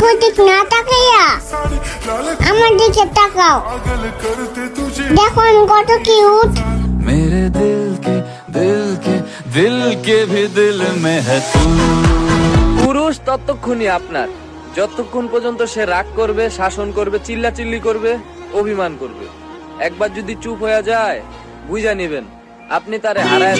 ওদিক না তাকাইয়া আমার দিকে তাকাও। দেখো আমি কত কিউট। मेरे दिल के भी दिल में है तू। পুরুষ ততক্ষণই আপনার যতক্ষণ পর্যন্ত সে রাগ করবে, শাসন করবে, চিল্লাচিল্লি করবে, অভিমান করবে। একবার যদি চুপ হয়ে যায় বুঝা নিবেন আপনি তারে হারায়